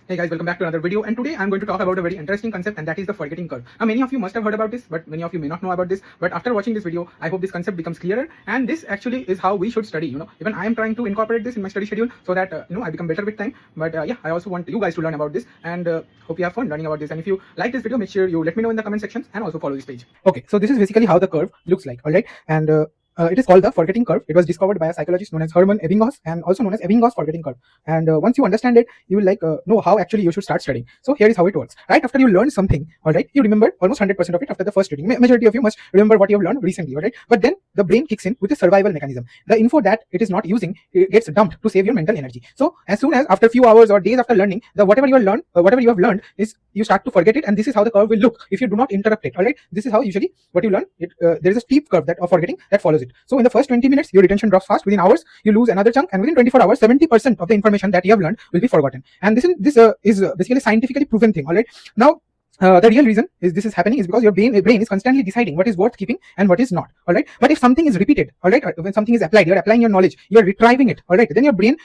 Hey guys, welcome back to another video, and today I'm going to talk about a very interesting concept, and that is the forgetting curve. Now many of you must have heard about this, but many of you may not know about this. But after watching this video, I hope this concept becomes clearer, and this actually is how we should study. Even I am trying to incorporate this in my study schedule so that I become better with time. But yeah, I also want you guys to learn about this, and hope you have fun learning about this. And if you like this video, make sure you let me know in the comment sections, and also follow this page. Okay, so this is basically how the curve looks like. All right, and it is called the forgetting curve. It was discovered by a psychologist known as Hermann Ebbinghaus, and also known as Ebbinghaus forgetting curve. And once you understand it, you will know how actually you should start studying. So here is how it works. Right after you learn something, all right, you remember almost 100% of it after the first reading. Majority of you must remember what you have learned recently, all right. But then the brain kicks in with a survival mechanism. The info that it is not using, it gets dumped to save your mental energy. So as soon as after a few hours or days after learning, whatever you have learned is you start to forget it, and this is how the curve will look if you do not interrupt it. All right, this is how usually what you learn. There is a steep curve that of forgetting that follows it. So in the first 20 minutes, your retention drops fast. Within hours, you lose another chunk, and within 24 hours, 70% of the information that you have learned will be forgotten. And this is basically a scientifically proven thing. All right, now. The real reason is this is happening is because your brain is constantly deciding what is worth keeping and what is not. All right, but if something is repeated, all right, when something is applied, you're applying your knowledge, you're retrieving it. All right, then your brain,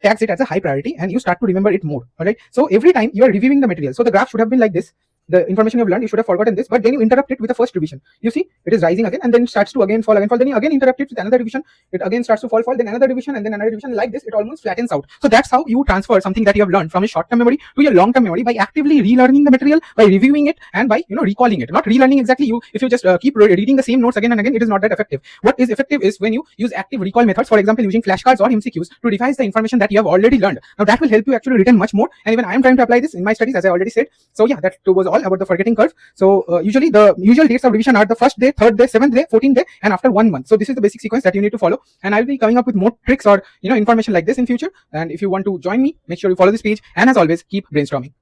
tags it as a high priority, and you start to remember it more. All right, so every time you are reviewing the material, so the graph should have been like this. The information you've learned, you should have forgotten this, but then you interrupt it with the first revision. You see, it is rising again, and then it starts to again fall. Then you again interrupt it with another revision. It again starts to fall, then another revision, and then another revision. Like this, it almost flattens out. So that's how you transfer something that you have learned from a short-term memory to your long-term memory, by actively relearning the material, by reviewing it, and by recalling it. Not relearning exactly. If you just keep reading the same notes again and again, it is not that effective. What is effective is when you use active recall methods. For example, using flashcards or MCQs to revise the information that you have already learned. Now that will help you actually retain much more. And even I am trying to apply this in my studies, as I already said. So yeah, that was all about the forgetting curve. So usually the usual dates of revision are the first day, third day, 7th day, 14th day, and after 1 month. So this is the basic sequence that you need to follow, and I'll be coming up with more tricks or information like this in future. And if you want to join me, make sure you follow this page, and as always, keep brainstorming.